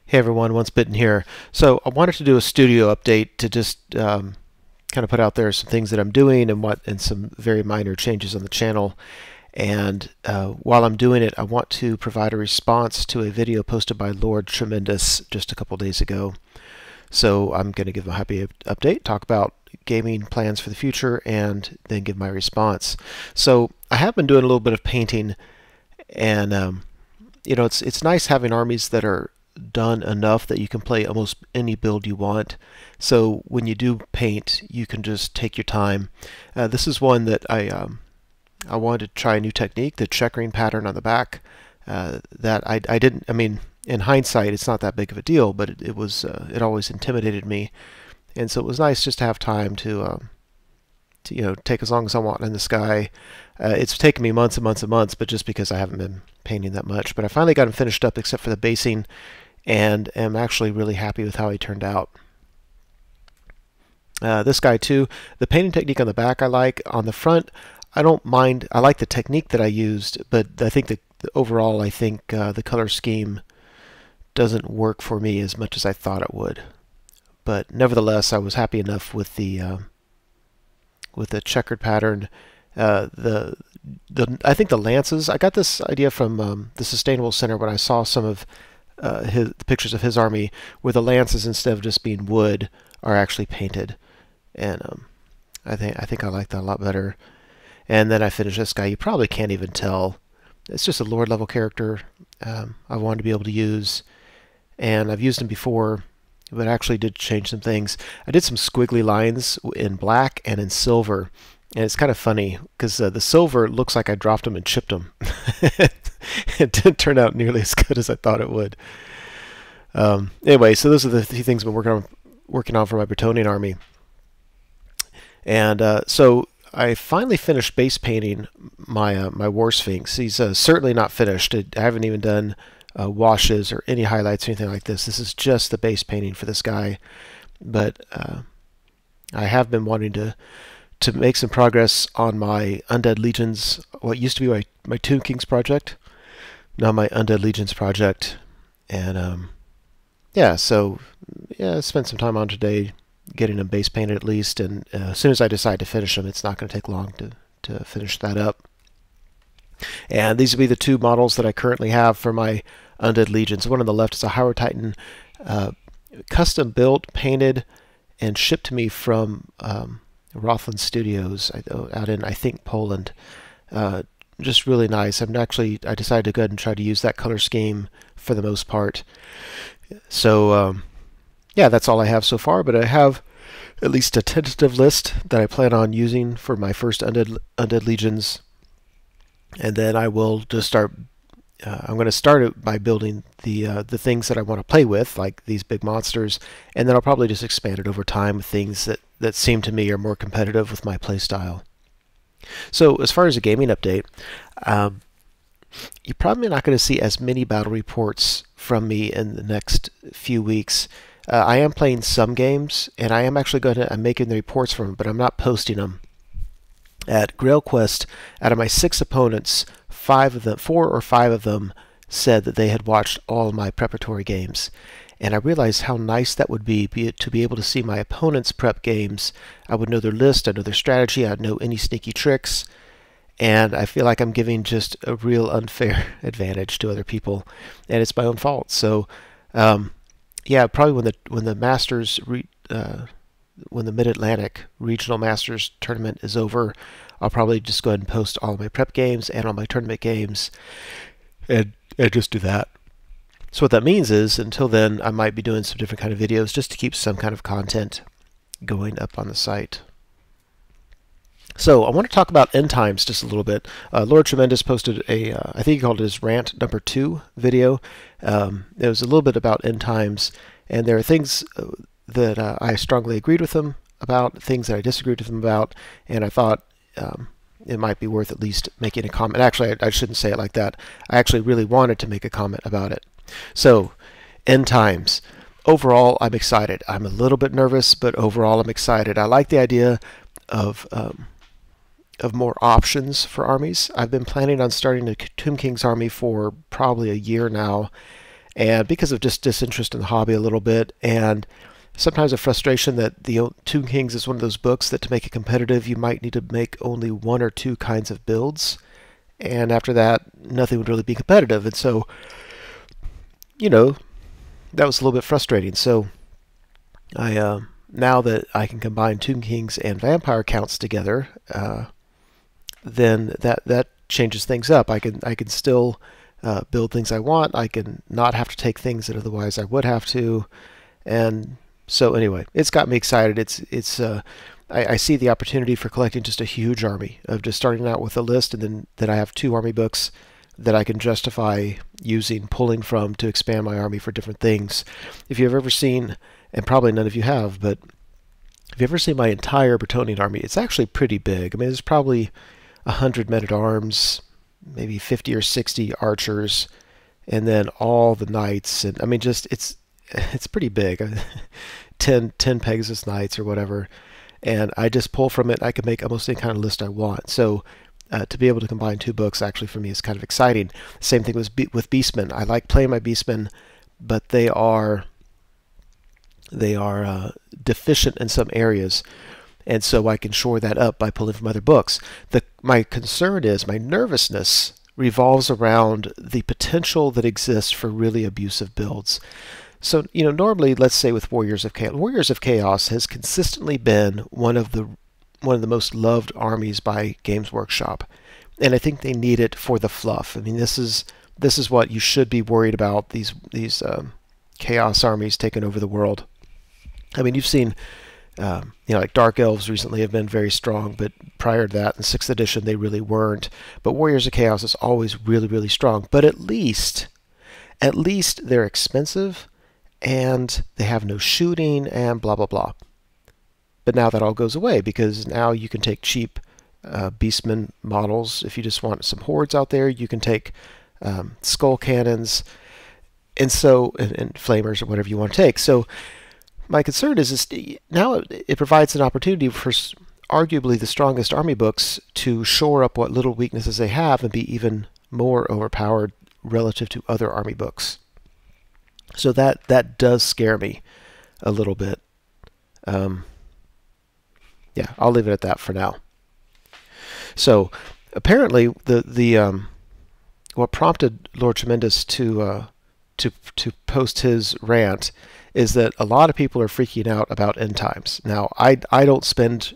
Hey everyone, Once Bitten here. So I wanted to do a studio update to just kind of put out there some things that I'm doing and some very minor changes on the channel. And while I'm doing it, I want to provide a response to a video posted by LordTremendous just a couple days ago. So I'm going to give a happy update, talk about gaming plans for the future, and then give my response. So I have been doing a little bit of painting, and you know, it's nice having armies that are done enough that you can play almost any build you want. So when you do paint, you can just take your time. This is one that I wanted to try a new technique, the checkering pattern on the back. That I didn't. I mean, in hindsight, it's not that big of a deal, but it always intimidated me, and so it was nice just to have time to take as long as I want in the sky. It's taken me months and months and months, but just because I haven't been painting that much. But I finally got him finished up except for the basing, and am actually really happy with how he turned out. This guy too, the painting technique on the back I like. On the front, I don't mind. I like the technique that I used, but I think overall, I think the color scheme doesn't work for me as much as I thought it would. But nevertheless, I was happy enough with the checkered pattern. I think the lances, I got this idea from the Sustainable Center when I saw some of the pictures of his army, where the lances, instead of just being wood, are actually painted, and I think I like that a lot better. And then I finished this guy. You probably can't even tell. It's just a Lord level character I wanted to be able to use, and I've used him before, but I actually did change some things. I did some squiggly lines in black and in silver, and it's kind of funny because the silver looks like I dropped them and chipped them. It didn't turn out nearly as good as I thought it would. Anyway, so those are the few things I've been working on for my Bretonian army. And so I finally finished base painting my my War Sphinx. He's certainly not finished. I haven't even done washes or any highlights or anything like this. This is just the base painting for this guy. But I have been wanting to make some progress on my Undead Legions, what used to be my Tomb Kings project, now my Undead Legions project. And yeah, so yeah, I spent some time on today getting them base painted at least, and as soon as I decide to finish them, it's not going to take long to finish that up. And these will be the two models that I currently have for my Undead Legions. The one on the left is a Hierotitan, custom built, painted, and shipped to me from Rothland Studios out in, I think, Poland. Just really nice. I decided to go ahead and try to use that color scheme for the most part. So yeah, that's all I have so far, but I have at least a tentative list that I plan on using for my first Undead Legions, and then I will just start. I'm going to start it by building the things that I want to play with, like these big monsters, and then I'll probably just expand it over time with things that seem to me are more competitive with my playstyle. So as far as a gaming update, you're probably not going to see as many battle reports from me in the next few weeks. I am playing some games, and I am actually I'm making the reports from them, but I'm not posting them. At GrailQuest, out of my 6 opponents, 4 or 5 of them said that they had watched all of my preparatory games. And I realized how nice that would be to be able to see my opponent's prep games. I would know their list, I'd know their strategy, I'd know any sneaky tricks, and I feel like I'm giving just a real unfair advantage to other people, and it's my own fault. So yeah, probably when the Masters when the Mid-Atlantic Regional Masters tournament is over, I'll probably just go ahead and post all of my prep games and all my tournament games, and just do that. So what that means is, until then, I might be doing some different kind of videos just to keep some kind of content going up on the site. So I want to talk about end times just a little bit. LordTremendous posted I think he called it his rant number 2 video. It was a little bit about end times, and there are things that I strongly agreed with him about, things that I disagreed with him about, and I thought it might be worth at least making a comment. Actually, I shouldn't say it like that. I actually really wanted to make a comment about it. So, end times. Overall, I'm excited. I'm a little bit nervous, but overall, I'm excited. I like the idea of more options for armies. I've been planning on starting a Tomb Kings army for probably a year now, and because of just disinterest in the hobby a little bit, and sometimes a frustration that the Tomb Kings is one of those books that to make it competitive, you might need to make only one or two kinds of builds, and after that, nothing would really be competitive. And so, you know, that was a little bit frustrating. So I now that I can combine Tomb Kings and vampire counts together, then that changes things up. I can still build things I want. I can not have to take things that otherwise I would have to, and so anyway, it's got me excited. I see the opportunity for collecting just a huge army, of just starting out with a list, and then that I have 2 army books that I can justify pulling from to expand my army for different things. If you've ever seen, and probably none of you have, but if you've ever seen my entire Bretonnian army, it's actually pretty big. I mean, there's probably 100 men-at-arms, maybe 50 or 60 archers, and then all the knights, and I mean, just it's pretty big. 10 Pegasus Knights or whatever, and I just pull from it. I can make almost any kind of list I want. So to be able to combine 2 books actually for me is kind of exciting. Same thing with Beastmen. I like playing my Beastmen, but they are deficient in some areas, and so I can shore that up by pulling from other books. My concern is, my nervousness revolves around the potential that exists for really abusive builds. So, normally, let's say with Warriors of Chaos has consistently been one of the most loved armies by Games Workshop, and I think they need it for the fluff. I mean, this is what you should be worried about, these Chaos armies taking over the world. I mean, you've seen, like Dark Elves recently have been very strong, but prior to that, in 6th edition, they really weren't. But Warriors of Chaos is always really, really strong. But at least they're expensive, and they have no shooting, and blah, blah, blah. But now that all goes away, because now you can take cheap Beastmen models. If you just want some hordes out there, you can take skull cannons, and flamers, or whatever you want to take. So my concern is now it provides an opportunity for arguably the strongest army books to shore up what little weaknesses they have and be even more overpowered relative to other army books. So that does scare me a little bit. Yeah, I'll leave it at that for now. So apparently what prompted LordTremendous to post his rant is that a lot of people are freaking out about end times. Now, I don't spend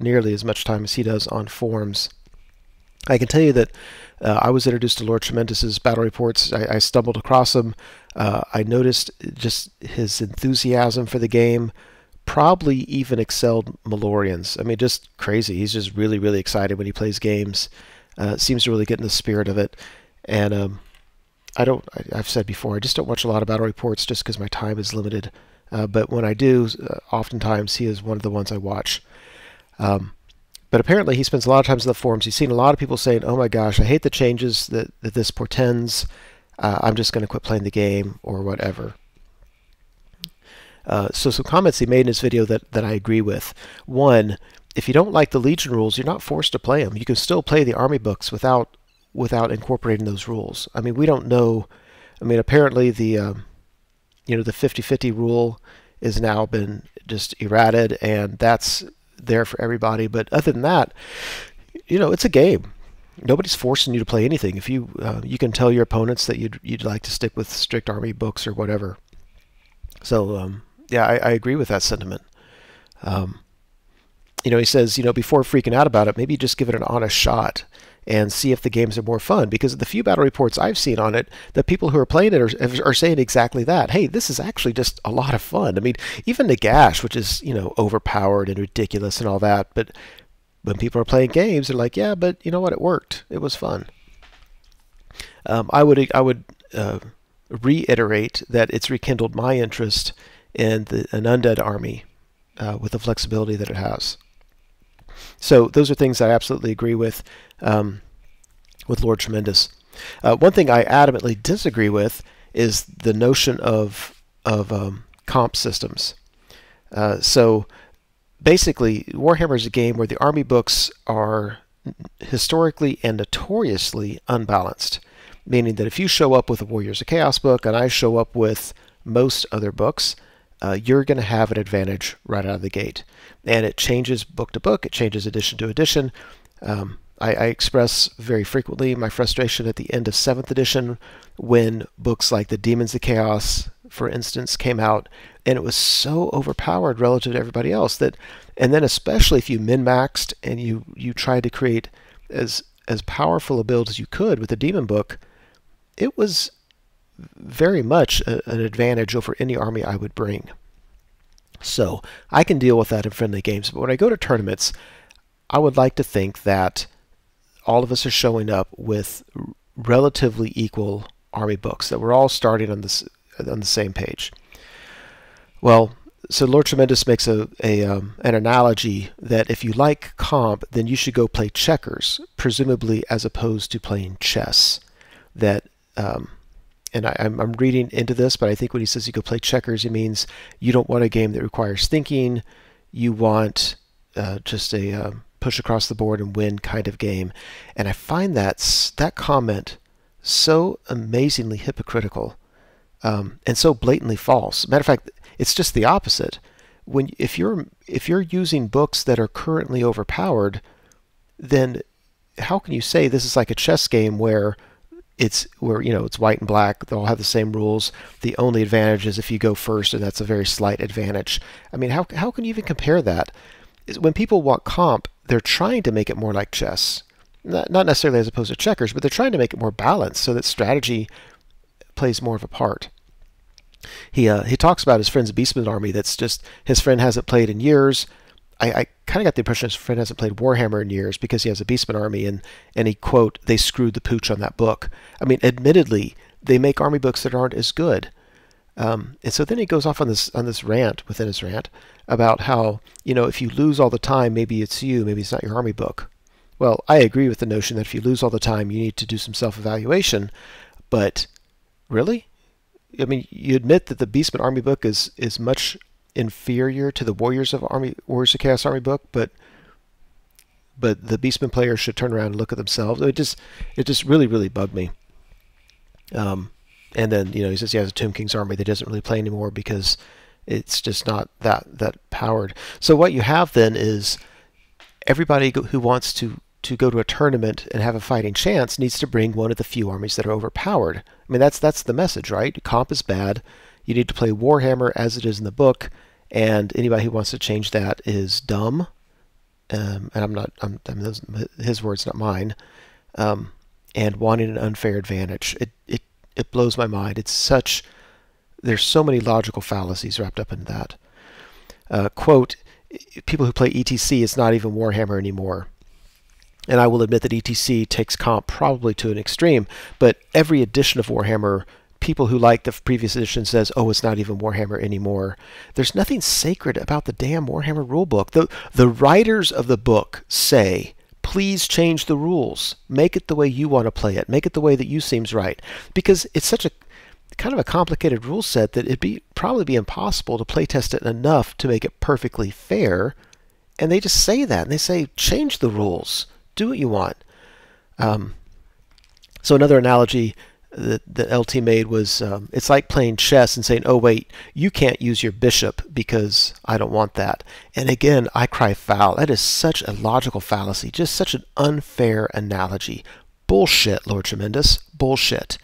nearly as much time as he does on forums. I can tell you that I was introduced to LordTremendous's battle reports. I stumbled across them. I noticed just his enthusiasm for the game probably even excelled Malorian's. I mean, just crazy. He's just really, really excited when he plays games. Seems to really get in the spirit of it. And I've said before, I just don't watch a lot of battle reports just because my time is limited. But when I do, oftentimes he is one of the ones I watch. But apparently he spends a lot of times in the forums. He's seen a lot of people saying, oh my gosh, I hate the changes that this portends. I'm just going to quit playing the game or whatever. So some comments he made in his video that I agree with. One, if you don't like the Legion rules, you're not forced to play them. You can still play the army books without incorporating those rules. I mean, we don't know. I mean, apparently the 50-50 rule is now been just errated, and that's there for everybody. But other than that, it's a game. Nobody's forcing you to play anything. If you can tell your opponents that you'd like to stick with strict army books or whatever. So yeah, I agree with that sentiment. He says, before freaking out about it, maybe just give it an honest shot and see if the games are more fun. Because the few battle reports I've seen on it, the people who are playing it are saying exactly that. Hey, this is actually just a lot of fun. I mean, even Nagash, which is, overpowered and ridiculous and all that, but when people are playing games, they're like, yeah, but you know what? It worked. It was fun. I would reiterate that it's rekindled my interest in an undead army with the flexibility that it has. So those are things I absolutely agree with LordTremendous. One thing I adamantly disagree with is the notion of comp systems. So basically, Warhammer is a game where the army books are historically and notoriously unbalanced. meaning that if you show up with a Warriors of Chaos book and I show up with most other books, you're going to have an advantage right out of the gate. And it changes book to book, it changes edition to edition. I express very frequently my frustration at the end of 7th edition when books like the Demons of Chaos, for instance, came out, and it was so overpowered relative to everybody else that, and then especially if you min-maxed and you tried to create as powerful a build as you could with the Demon book, it was very much an advantage over any army I would bring. So I can deal with that in friendly games, but when I go to tournaments, I would like to think that all of us are showing up with relatively equal army books, that we're all starting on the same page. Well, so Lord Tremendous makes an analogy that if you like comp, then you should go play checkers, presumably as opposed to playing chess. That, and I'm reading into this, but I think when he says you go play checkers, he means you don't want a game that requires thinking. You want just a push across the board and win kind of game. And I find that comment so amazingly hypocritical and so blatantly false. Matter of fact, it's just the opposite. If you're using books that are currently overpowered, then how can you say this is like a chess game where it's white and black, they all have the same rules, the only advantage is if you go first, and that's a very slight advantage. I mean, how can you even compare that? When people want comp, they're trying to make it more like chess. Not necessarily as opposed to checkers, but they're trying to make it more balanced so that strategy plays more of a part. He talks about his friend's Beastman army that's just, his friend hasn't played in years. I kind of got the impression his friend hasn't played Warhammer in years because he has a Beastman army, and he, quote, they screwed the pooch on that book. I mean, admittedly, they make army books that aren't as good. And so then he goes off on this rant within his rant about how, if you lose all the time, maybe it's you, maybe it's not your army book. Well, I agree with the notion that if you lose all the time, you need to do some self-evaluation, but really? I mean, you admit that the Beastman army book is much inferior to the Warriors of Chaos army book, but the Beastman players should turn around and look at themselves. It just really bugged me. And then he says he has a Tomb King's army that doesn't really play anymore because it's just not that powered. So what you have then is everybody who wants to go to a tournament and have a fighting chance needs to bring one of the few armies that are overpowered. I mean, that's the message, right? Comp is bad. You need to play Warhammer as it is in the book, and anybody who wants to change that is dumb. And his words, not mine. And wanting an unfair advantage. It blows my mind. There's so many logical fallacies wrapped up in that. Quote, people who play ETC, it's not even Warhammer anymore. And I will admit that ETC takes comp probably to an extreme, but every edition of Warhammer, people who like the previous edition says, oh, it's not even Warhammer anymore. There's nothing sacred about the damn Warhammer rulebook. The writers of the book say, please change the rules. Make it the way you want to play it. Make it the way that you seems right. Because it's such a kind of a complicated rule set that it'd probably be impossible to playtest it enough to make it perfectly fair. And they just say that, and they say, change the rules. Do what you want. So another analogy that LT made was it's like playing chess and saying, oh wait, you can't use your bishop because I don't want that. And again, I cry foul. That is such a logical fallacy, just such an unfair analogy. Bullshit, Lord Tremendous. Bullshit.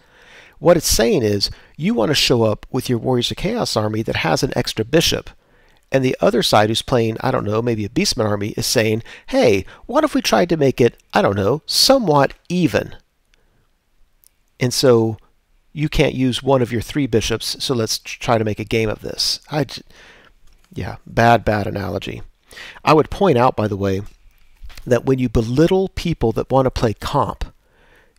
What it's saying is you want to show up with your Warriors of Chaos army that has an extra bishop. And the other side who's playing, I don't know, maybe a Beastman army is saying, hey, what if we tried to make it, I don't know, somewhat even? And so you can't use one of your 3 bishops, so let's try to make a game of this. Yeah, bad analogy. I would point out, by the way, that when you belittle people that want to play comp,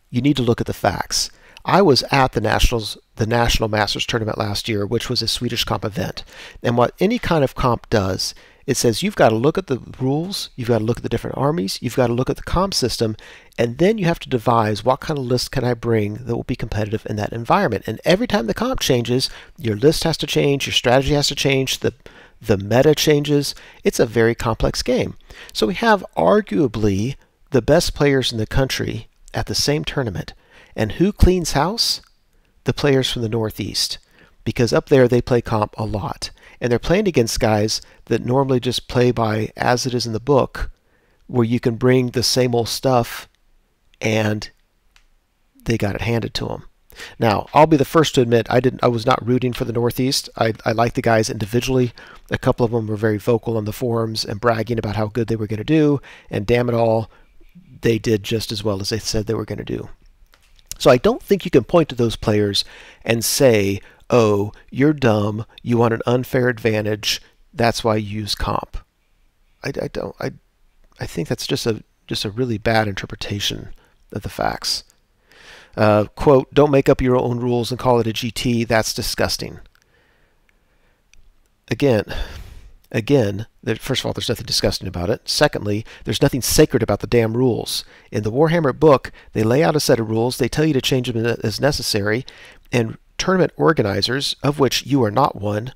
you need to look at the facts. I was at the National Masters Tournament last year, which was a Swedish comp event. And what any kind of comp does, it says you've got to look at the rules, you've got to look at the different armies, you've got to look at the comp system, and then you have to devise what kind of list can I bring that will be competitive in that environment. And every time the comp changes, your list has to change, your strategy has to change, the meta changes. It's a very complex game. So we have arguably the best players in the country at the same tournament. And who cleans house? The players from the Northeast, because up there they play comp a lot. And they're playing against guys that normally just play by as it is in the book, where you can bring the same old stuff and they got it handed to them. Now, I'll be the first to admit I was not rooting for the Northeast. I liked the guys individually. A couple of them were very vocal on the forums and bragging about how good they were going to do, and damn it all, they did just as well as they said they were going to do. So I don't think you can point to those players and say, oh, you're dumb, you want an unfair advantage, that's why you use comp. I think that's just a really bad interpretation of the facts. Quote, don't make up your own rules and call it a GT, that's disgusting. Again, first of all, there's nothing disgusting about it. Secondly, there's nothing sacred about the damn rules. In the Warhammer book, they lay out a set of rules, they tell you to change them as necessary, and tournament organizers, of which you are not one,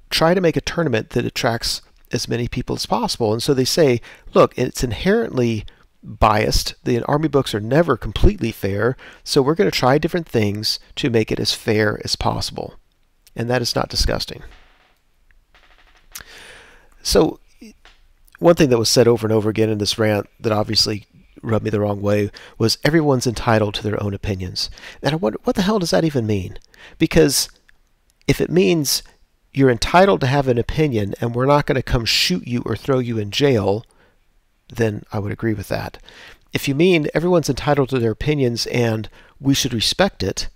try to make a tournament that attracts as many people as possible. And so they say, look, it's inherently biased. The army books are never completely fair, so we're going to try different things to make it as fair as possible. And that is not disgusting. So one thing that was said over and over again in this rant that obviously rubbed me the wrong way was everyone's entitled to their own opinions. And I wonder, what the hell does that even mean? Because if it means you're entitled to have an opinion and we're not going to come shoot you or throw you in jail, then I would agree with that. If you mean everyone's entitled to their opinions and we should respect it,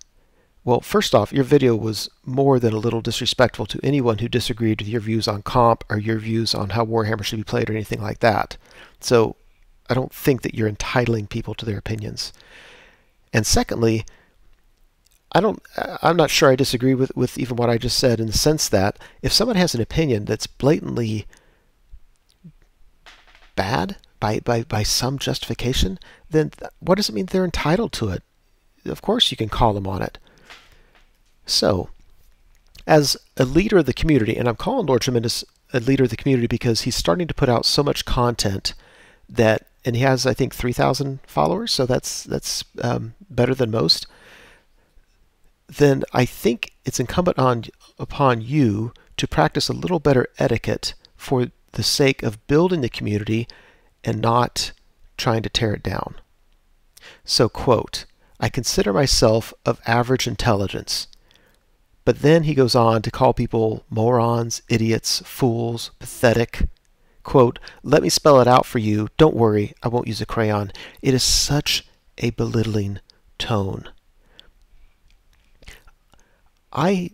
well, first off, your video was more than a little disrespectful to anyone who disagreed with your views on comp or your views on how Warhammer should be played or anything like that. So I don't think that you're entitling people to their opinions. And secondly, I'm not sure I disagree with even what I just said, in the sense that if someone has an opinion that's blatantly bad by some justification, then what does it mean they're entitled to it? Of course you can call them on it. So, as a leader of the community, and I'm calling Lord Tremendous a leader of the community because he's starting to put out so much content that, and he has, I think, 3,000 followers, so that's better than most, then I think it's incumbent upon you to practice a little better etiquette for the sake of building the community and not trying to tear it down. So, quote, I consider myself of average intelligence. But then he goes on to call people morons, idiots, fools, pathetic. Quote, let me spell it out for you. Don't worry, I won't use a crayon. It is such a belittling tone. I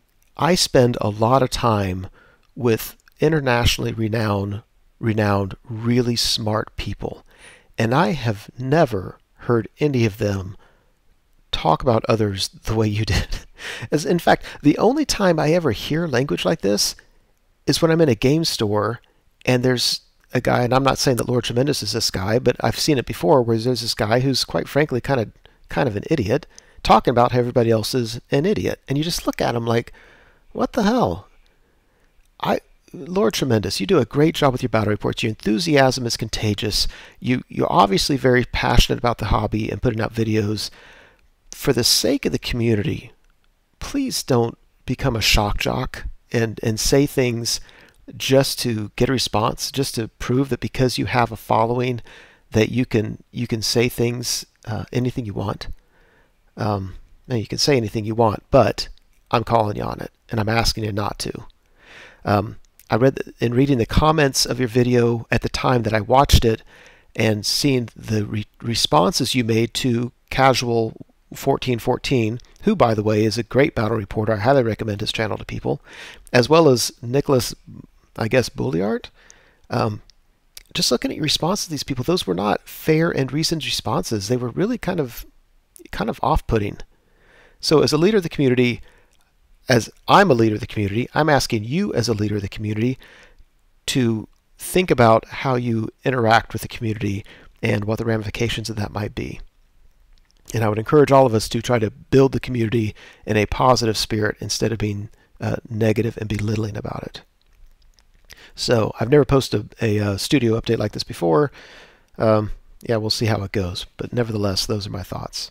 spend a lot of time with internationally renowned, really smart people, and I have never heard any of them talk about others the way you did. As in fact, the only time I ever hear language like this is when I'm in a game store and there's a guy, and I'm not saying that Lord Tremendous is this guy, but I've seen it before, where there's this guy who's quite frankly kind of an idiot, talking about how everybody else is an idiot, and you just look at him like, what the hell? Lord Tremendous, you do a great job with your battle reports. Your enthusiasm is contagious. You're obviously very passionate about the hobby and putting out videos. For the sake of the community, please don't become a shock jock and say things just to get a response, just to prove that because you have a following that you can say things, anything you want. Now you can say anything you want, but I'm calling you on it, and I'm asking you not to. I in reading the comments of your video at the time that I watched it, and seeing the responses you made to Casual 1414, who, by the way, is a great battle reporter. I highly recommend his channel to people, as well as Nicholas, I guess, Bulliart. Just looking at your responses to these people, those were not fair and reasoned responses. They were really kind of off-putting. So as a leader of the community, as I'm a leader of the community, I'm asking you as a leader of the community to think about how you interact with the community and what the ramifications of that might be. And I would encourage all of us to try to build the community in a positive spirit instead of being negative and belittling about it. So I've never posted a studio update like this before. Yeah, we'll see how it goes. But nevertheless, those are my thoughts.